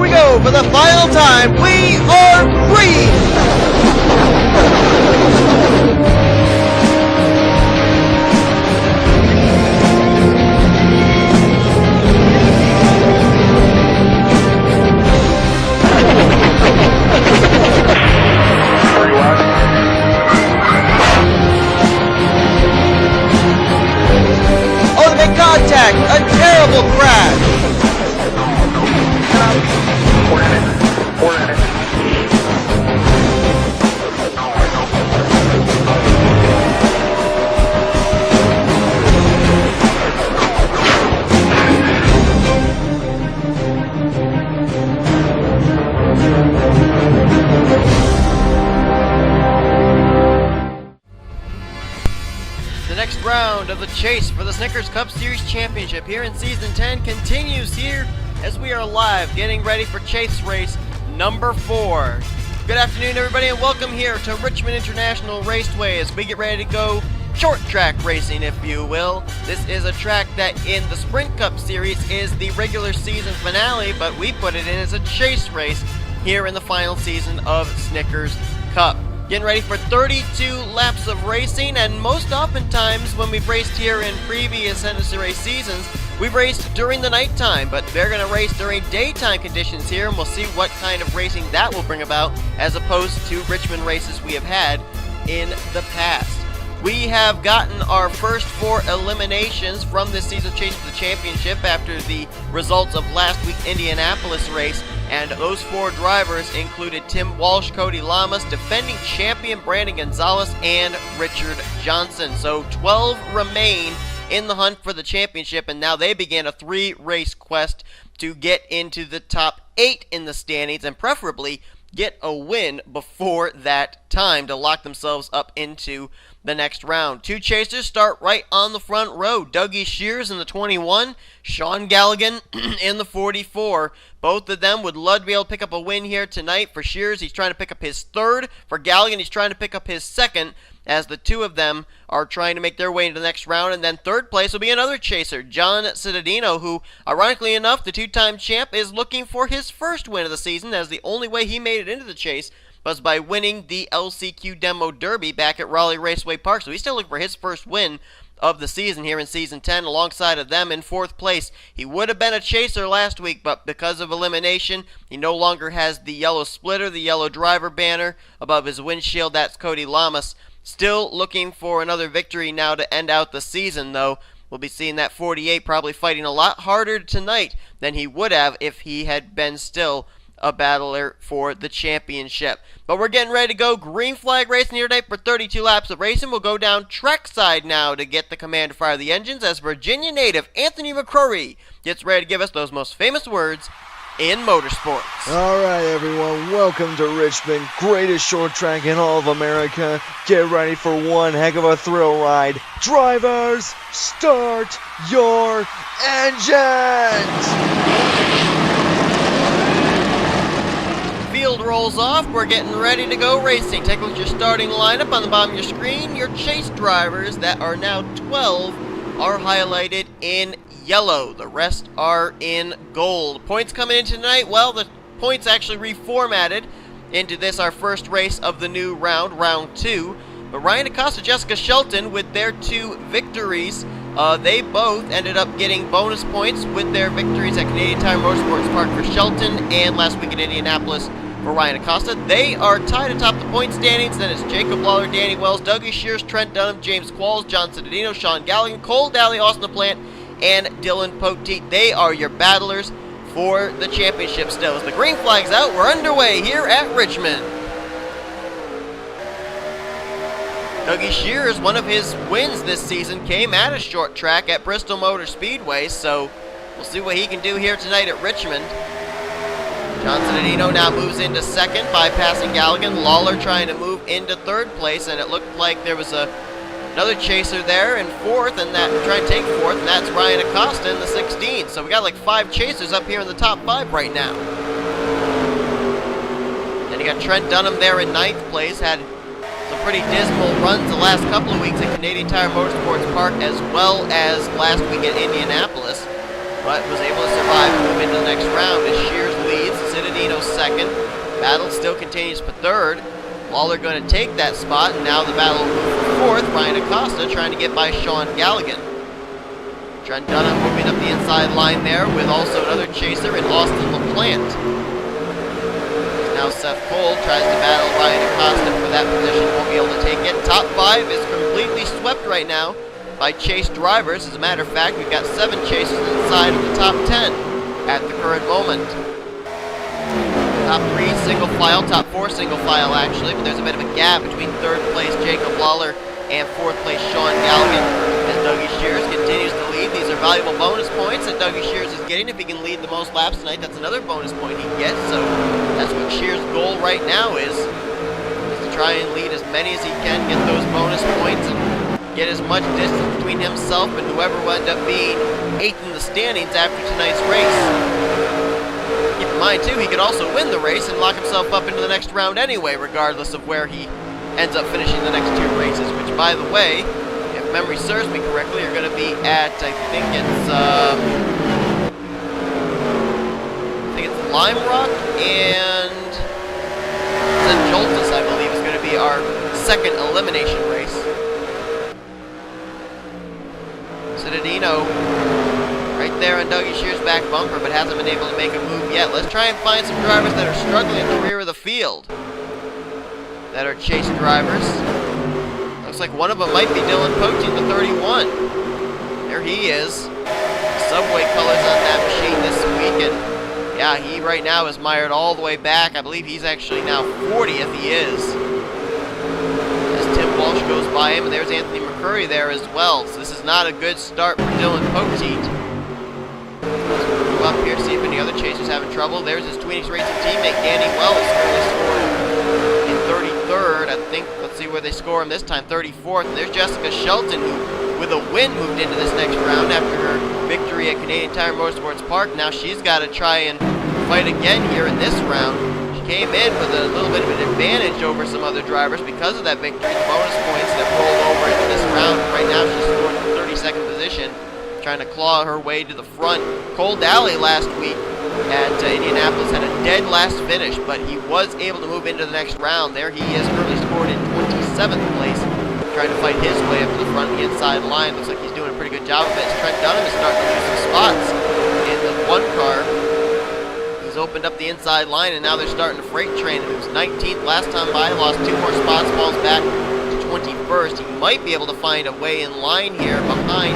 we go for the final time. We are green! Ultimate contact! A terrible crash! We're in it. The next round of the chase for the Snickers Cup Series Championship here in Season 10 continues here as we are live getting ready for chase race number 4. Good afternoon, everybody, and welcome here to Richmond International Raceway as we get ready to go short track racing, if you will. This is a track that in the Sprint Cup Series is the regular season finale, but we put it in as a chase race here in the final season of Snickers Cup. Getting ready for 32 laps of racing, and most oftentimes when we've raced here in previous NNSCRA seasons, we've raced during the nighttime, but they're going to race during daytime conditions here, and we'll see what kind of racing that will bring about as opposed to Richmond races we have had in the past. We have gotten our first 4 eliminations from this season chase for the championship after the results of last week's Indianapolis race, and those 4 drivers included Tim Walsh, Cody Lamas, defending champion Brandon Gonzalez, and Richard Johnson. So 12 remain in the hunt for the championship, and now they begin a 3-race quest to get into the top 8 in the standings, and preferably get a win before that time to lock themselves up into the next round. 2 chasers start right on the front row. Dougie Shears in the 21, Sean Galligan in the 44. Both of them would love to be able to pick up a win here tonight. For Shears, he's trying to pick up his 3rd. For Galligan, he's trying to pick up his 2nd, as the 2 of them are trying to make their way into the next round. And then 3rd place will be another chaser, John Cittadino, who, ironically enough, the 2-time champ, is looking for his 1st win of the season, as the only way he made it into the chase was by winning the LCQ Demo Derby back at Raleigh Raceway Park. So he's still looking for his 1st win of the season here in Season 10 alongside of them in 4th place. He would have been a chaser last week, but because of elimination, he no longer has the yellow splitter, the yellow driver banner above his windshield. That's Cody Lamas. Still looking for another victory now to end out the season, though. We'll be seeing that 48 probably fighting a lot harder tonight than he would have if he had been still a battler for the championship. But we're getting ready to go green flag racing here tonight for 32 laps of racing. We'll go down trackside now to get the command to fire the engines as Virginia native Anthony McCrory gets ready to give us those most famous words in motorsports. All right, everyone, welcome to Richmond, greatest short track in all of America. Get ready for one heck of a thrill ride. Drivers, start your engines! Field rolls off. We're getting ready to go racing. Take a look at your starting lineup on the bottom of your screen. Your chase drivers, that are now 12, are highlighted in yellow. The rest are in gold. Points coming in tonight. Well, the points actually reformatted into this, our first race of the new round, round 2. But Ryan Acosta, Jessica Shelton, with their 2 victories, they both ended up getting bonus points with their victories at Canadian Tire Motorsports Park for Shelton and last week in Indianapolis for Ryan Acosta. They are tied atop the point standings. Then it's Jacob Lawler, Danny Wells, Dougie Shears, Trent Dunham, James Qualls, John Cittadino, Sean Galligan, Cole Daly, Austin LaPlante, and Dylan Poteet. They are your battlers for the championship still. As the green flag's out, we're underway here at Richmond. Dougie Shears, one of his wins this season came at a short track at Bristol Motor Speedway, so we'll see what he can do here tonight at Richmond. John Cittadino now moves into 2nd, bypassing Galligan. Lawler trying to move into 3rd place, and it looked like there was another chaser there in 4th, and trying to take 4th, and that's Ryan Acosta in the 16th. So we got like 5 chasers up here in the top 5 right now. Then you got Trent Dunham there in 9th place, had some pretty dismal runs the last couple of weeks at Canadian Tire Motorsports Park, as well as last week at Indianapolis. but was able to survive and move into the next round as Shears leads, Citadino second. Battle still continues for third. Lawler going to take that spot, and now the battle moves for fourth. Ryan Acosta trying to get by Sean Galligan. Trent Dunham moving up the inside line there with also another chaser in Austin LaPlante. Now Seth Cole tries to battle Ryan Acosta for that position, won't be able to take it. Top 5 is completely swept right now by chase drivers. As a matter of fact, we've got 7 chasers inside of the top 10 at the current moment. Top 3 single file, top 4 single file actually, but there's a bit of a gap between 3rd place Jacob Lawler and 4th place Sean Galligan as Dougie Shears continues to lead. These are valuable bonus points that Dougie Shears is getting. If he can lead the most laps tonight, that's another bonus point he gets. So that's what Shears' goal right now is to try and lead as many as he can, get those bonus points, and get as much distance between himself and whoever will end up being 8th in the standings after tonight's race. Keep in mind, too, he could also win the race and lock himself up into the next round anyway, regardless of where he ends up finishing the next 2 races, which, by the way, if memory serves me correctly, are going to be at, I think it's Lime Rock and St. Joltis, I believe, is going to be our second elimination race. Citadino right there on Dougie Shears' back bumper, but hasn't been able to make a move yet. Let's try and find some drivers that are struggling at the rear of the field that are chase drivers. Looks like one of them might be Dylan Potein, the 31. There he is. Subway colors on that machine this week, and yeah, he right now is mired all the way back. I believe he's actually now 40th, he is. As Tim Walsh goes by him, and there's Anthony McCurry there as well. So this is not a good start for Dylan Potein. Let's move up here to see if any other chasers having trouble. There's his Tweenix Racing teammate, Danny Wells, currently scored in 33rd, I think. Let's see where they score him this time, 34th. And there's Jessica Shelton, who, with a win, moved into this next round after her victory at Canadian Tire Motorsports Park. Now she's got to try and fight again here in this round. She came in with a little bit of an advantage over some other drivers because of that victory. The bonus points that rolled over into this round. Right now she's scored in 32nd position, trying to claw her way to the front. Cole Daly last week at Indianapolis had a dead last finish, but he was able to move into the next round. There he is, currently scored in 27th place, trying to fight his way up to the front of the inside line. Looks like he's doing a pretty good job of it. Trent Dunham is starting to lose some spots in the one car. He's opened up the inside line, and now they're starting to freight train him. He was 19th last time by, lost 2 more spots, falls back to 21st. He might be able to find a way in line here behind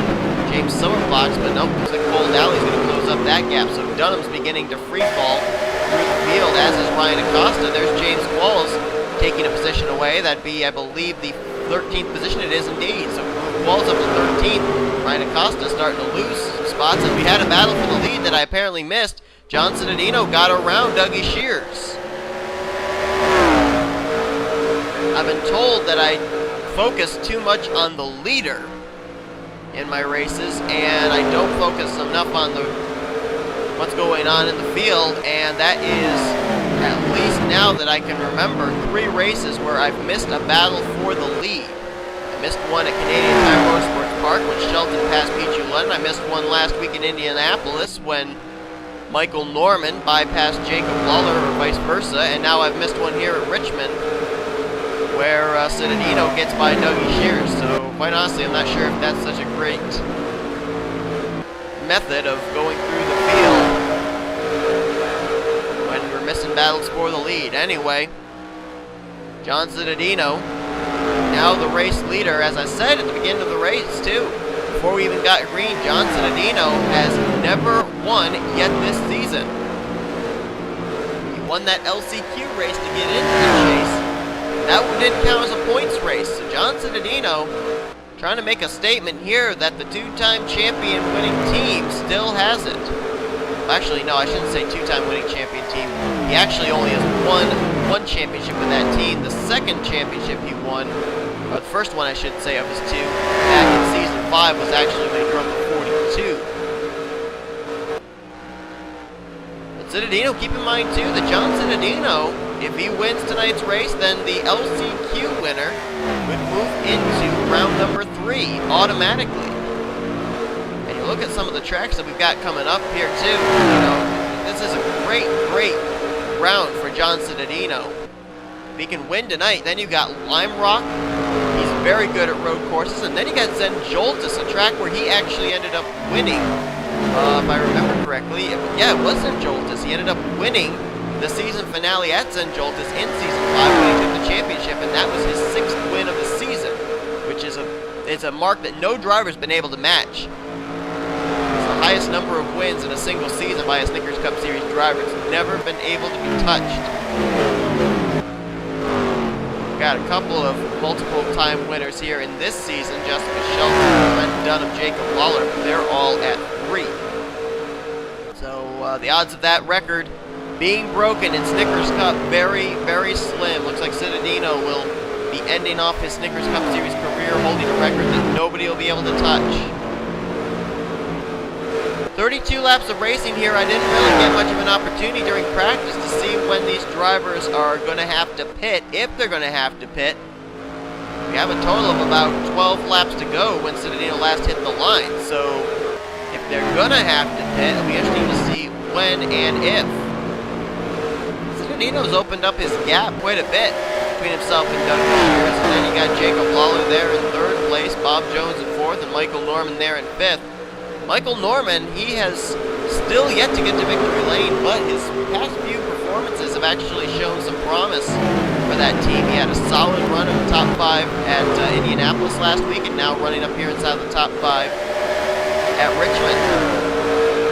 James Silverfox, but nope, looks like Cole Daly's going to close up that gap. So Dunham's beginning to free fall through the field, as is Ryan Acosta. There's James Qualls taking a position away. That'd be, I believe, the 13th position. It is indeed. So Qualls up to 13th. Ryan Acosta starting to lose some spots, and we had a battle for the lead that I apparently missed. John Citadino got around Dougie Shears. I've been told that I focus too much on the leader in my races, and I don't focus enough on what's going on in the field, and that is, at least now that I can remember, 3 races where I've missed a battle for the lead. I missed one at Canadian Tire Motorsports Park when Shelton passed Pichu London. I missed one last week in Indianapolis when Michael Norman bypassed Jacob Lawler, or vice versa, and now I've missed one here at Richmond where Citadino gets by Dougie Shears. So quite honestly, I'm not sure if that's such a great method of going through the field when we're missing battles for the lead. Anyway, John Citadino, now the race leader. As I said at the beginning of the race too, before we even got green, John Citadino has never won yet this season. He won that LCQ race to get into the chase. That one didn't count as a points race. So John Citadino trying to make a statement here that the 2-time champion winning team still has it. Well, actually, no, I shouldn't say 2-time winning champion team. He actually only has one championship with that team. The second championship he won, or the first one I should say of his 2, back in season 5 was actually when he drove the 42. But Citadino, keep in mind too that John Citadino, if he wins tonight's race, then the LCQ winner would move into round number 3 automatically. And look at some of the tracks that we've got coming up here too, you know, this is a great round for John Cittadino. If he can win tonight, then you got Lime Rock. He's very good at road courses, and then you got Zen Joltis, a track where he actually ended up winning. If I remember correctly, it was Zen Joltis. He ended up winning the season finale at Zen Joltis in Season 5 when he took the championship, and that was his 6th win of the season, which is a mark that no driver's been able to match. It's the highest number of wins in a single season by a Snickers Cup Series driver. It's never been able to be touched. Got a couple of multiple-time winners here in this season. Jessica Shelton, Brent Dunham, Jacob Lawler, they're all at 3. So the odds of that record being broken in Snickers Cup, very slim. Looks like Cittadino will be ending off his Snickers Cup Series career holding a record that nobody will be able to touch. 32 laps of racing here. I didn't really get much of an opportunity during practice to see when these drivers are going to have to pit, if they're going to have to pit. We have a total of about 12 laps to go when Cittadino last hit the line, so if they're going to have to pit, it'll be interesting to see when and if. Cittadino's opened up his gap quite a bit between himself and Doug Shears, and then you got Jacob Lawler there in 3rd place, Bob Jones in 4th, and Michael Norman there in 5th. Michael Norman, he has still yet to get to victory lane, but his past few performances have actually shown some promise for that team. He had a solid run in the top 5 at Indianapolis last week, and now running up here inside the top 5 at Richmond.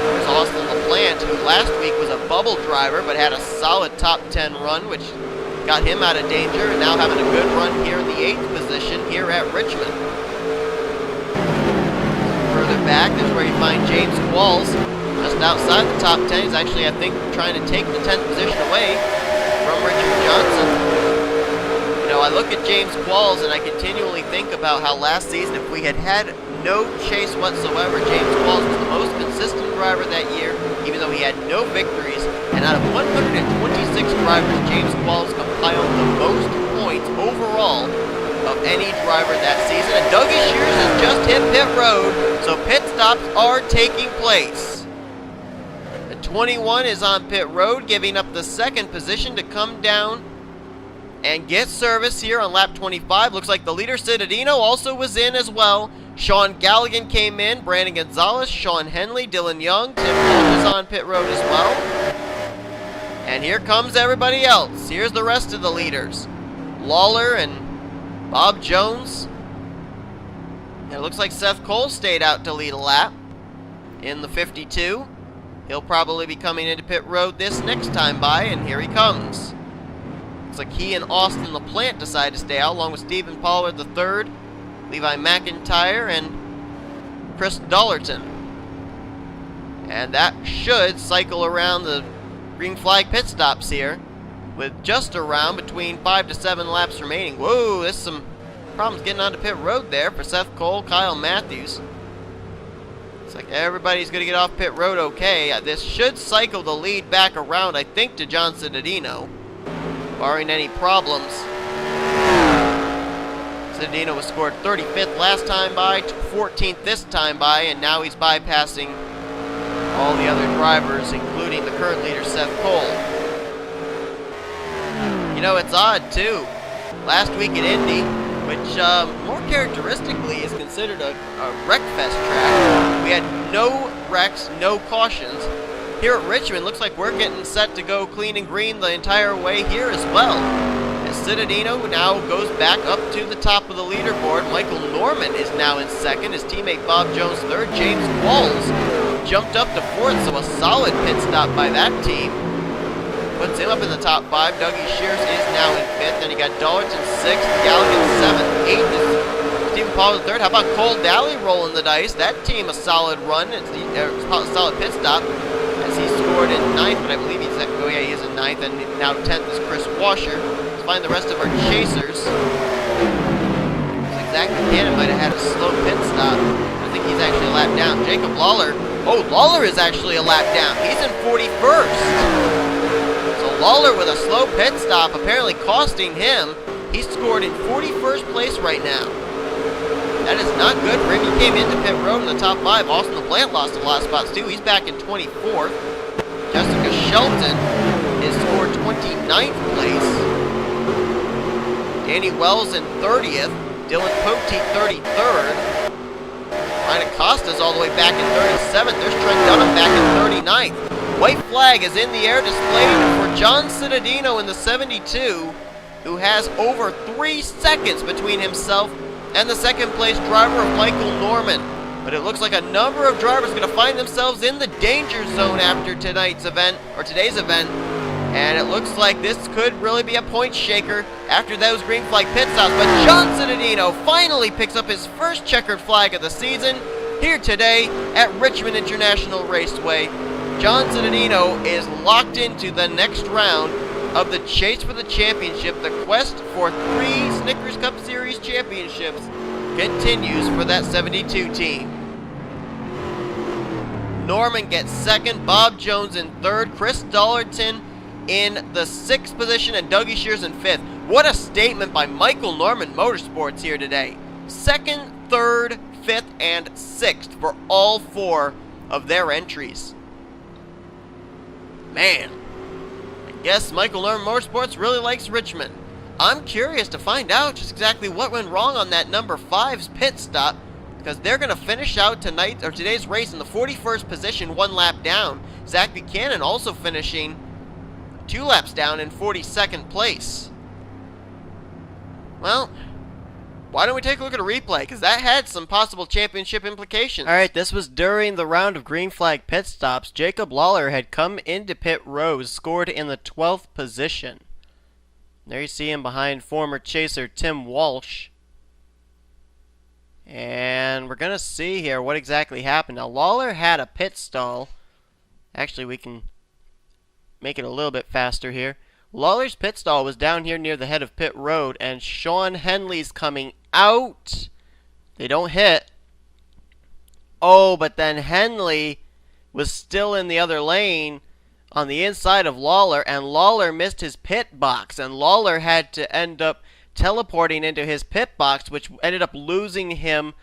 There's Austin LaPlante, who last week was a bubble driver, but had a solid top 10 run, which got him out of danger, and now having a good run here in the 8th position here at Richmond. Further back, that's where you find James Qualls, just outside the top 10. He's actually, I think, trying to take the 10th position away from Richard Johnson. You know, I look at James Qualls and I continually think about how last season, if we had had no chase whatsoever, James Qualls was the most consistent driver that year, even though he had no victories. And out of 126 drivers, James Qualls compiled the most points overall of any driver that season, and Dougie Shears has just hit pit road, so pit stops are taking place. The 21 is on pit road, giving up the 2nd position to come down and get service here on lap 25. Looks like the leader, Cittadino, also was in as well. Sean Galligan came in, Brandon Gonzalez, Sean Henley, Dylan Young, Tim Walsh is on pit road as well. And here comes everybody else. Here's the rest of the leaders. Lawler and Bob Jones. And it looks like Seth Cole stayed out to lead a lap in the 52. He'll probably be coming into pit road this next time by, and here he comes. Looks like he and Austin LaPlante decided to stay out, along with Stephen Pollard III, Levi McIntyre, and Chris Dollerton. And that should cycle around the green flag pit stops here, with just around between 5 to 7 laps remaining. Whoa, there's some problems getting onto pit road there for Seth Cole, Kyle Matthews. Looks like everybody's going to get off pit road okay. This should cycle the lead back around, I think, to John Cittadino, barring any problems. Cittadino was scored 35th last time by, 14th this time by, and now he's bypassing all the other drivers, including the current leader, Seth Cole. You know, it's odd, too. Last week at Indy, which more characteristically is considered a wreck-fest track, we had no wrecks, no cautions. Here at Richmond, looks like we're getting set to go clean and green the entire way here as well. As Cittadino now goes back up to the top of the leaderboard. Michael Norman is now in 2nd. His teammate Bob Jones 3rd. James Qualls jumped up to 4th, so a solid pit stop by that team. Puts him up in the top 5. Dougie Shears is now in 5th. Then you got Dollerton 6th, Galligan 7th, 8th is Stephen Pollard 3rd. How about Cole Daly rolling the dice? That team a solid run. It's a solid pit stop as he scored in 9th, but I believe he is in 9th, and now 10th is Chris Washer. Let's find the rest of our chasers. Zach Buchanan might have had a slow pit stop. I think he's actually a lap down. Jacob Lawler. Oh, Lawler is actually a lap down. He's in 41st. Lawler with a slow pit stop, apparently costing him. He's scored in 41st place right now. That is not good for him. He came into pit road in the top 5. Austin LaPlante lost a lot of spots too. He's back in 24th. Jessica Shelton is scored 29th place. Danny Wells in 30th. Dylan Poteet 33rd. Ryan Acosta's all the way back in 37th. There's Trent Dunham back in 39th. White flag is in the air displayed for John Cittadino in the 72, who has over 3 seconds between himself and the second place driver of Michael Norman. But it looks like a number of drivers are going to find themselves in the danger zone after today's event. And it looks like this could really be a point shaker after those green flag pit stops. But John Cittadino finally picks up his first checkered flag of the season here today at Richmond International Raceway. John Cittadino is locked into the next round of the chase for the championship. The quest for 3 Snickers Cup Series championships continues for that 72 team. Norman gets second, Bob Jones in third, Chris Dollarton in the 6th position, and Dougie Shears in 5th. What a statement by Michael Norman Motorsports here today. 2nd, 3rd, 5th, and 6th for all 4 of their entries. Man, I guess Michael Norman Motorsports really likes Richmond. I'm curious to find out just exactly what went wrong on that number 5's pit stop, because they're going to finish out today's race in the 41st position, 1 lap down. Zach Buchanan also finishing 2 laps down in 42nd place. Well, why don't we take a look at a replay, because that had some possible championship implications. Alright, this was during the round of green flag pit stops. Jacob Lawler had come into pit road, scored in the 12th position. There you see him behind former chaser Tim Walsh. And we're going to see here what exactly happened. Now, Lawler had a pit stall. Actually, we can make it a little bit faster here. Lawler's pit stall was down here near the head of pit road, and Sean Henley's coming out. They don't hit. Oh, but then Henley was still in the other lane on the inside of Lawler, and Lawler missed his pit box, and Lawler had to end up teleporting into his pit box, which ended up losing him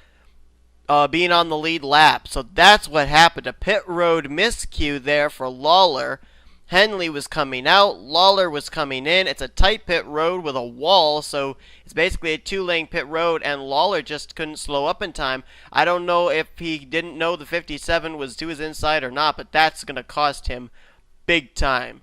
being on the lead lap. So that's what happened. A pit road miscue there for Lawler. Henley was coming out, Lawler was coming in. It's a tight pit road with a wall, so it's basically a 2-lane pit road, and Lawler just couldn't slow up in time. I don't know if he didn't know the 57 was to his inside or not, but that's going to cost him big time.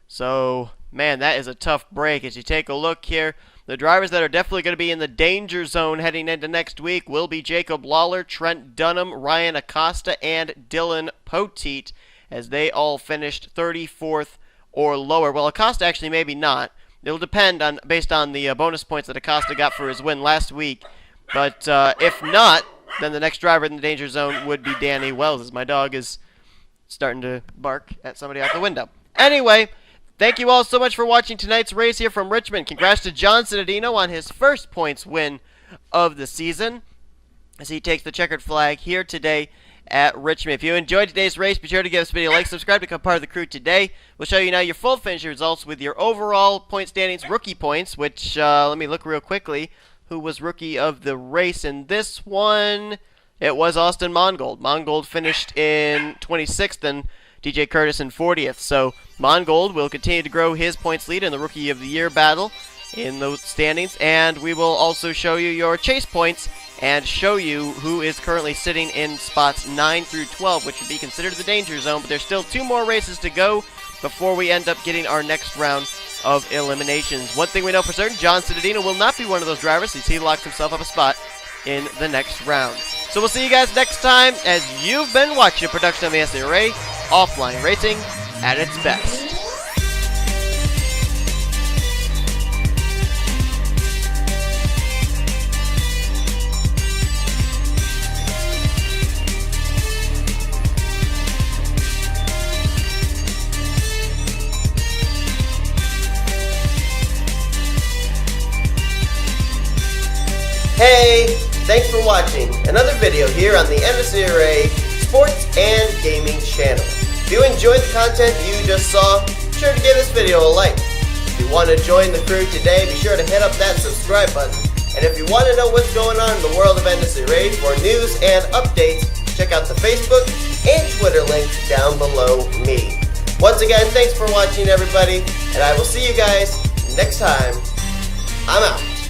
So, man, that is a tough break. As you take a look here, the drivers that are definitely going to be in the danger zone heading into next week will be Jacob Lawler, Trent Dunham, Ryan Acosta, and Dylan Poteet, as they all finished 34th or lower. Well, Acosta actually maybe not. It'll depend on based on the bonus points that Acosta got for his win last week. But if not, then the next driver in the danger zone would be Danny Wells, as my dog is starting to bark at somebody out the window. Anyway, thank you all so much for watching tonight's race here from Richmond. Congrats to John Cittadino on his first points win of the season, as he takes the checkered flag here today at Richmond. If you enjoyed today's race, be sure to give this video a like, subscribe to become part of the crew today. We'll show you now your full finish results with your overall point standings, rookie points, which, let me look real quickly, who was rookie of the race in this one. It was Austin Mongold. Mongold finished in 26th and DJ Curtis in 40th. So Mongold will continue to grow his points lead in the Rookie of the Year battle in those standings, and we will also show you your chase points and show you who is currently sitting in spots 9 through 12, which would be considered the danger zone. But there's still 2 more races to go before we end up getting our next round of eliminations. One thing we know for certain, John Cittadino will not be one of those drivers, since he locked himself up a spot in the next round. So we'll see you guys next time, as you've been watching a production of NNSCRA, offline racing at its best. Hey, thanks for watching another video here on the NNSCRA Sports and Gaming channel. If you enjoyed the content you just saw, be sure to give this video a like. If you want to join the crew today, be sure to hit up that subscribe button. And if you want to know what's going on in the world of NNSCRA for news and updates, check out the Facebook and Twitter link down below me. Once again, thanks for watching everybody, and I will see you guys next time. I'm out.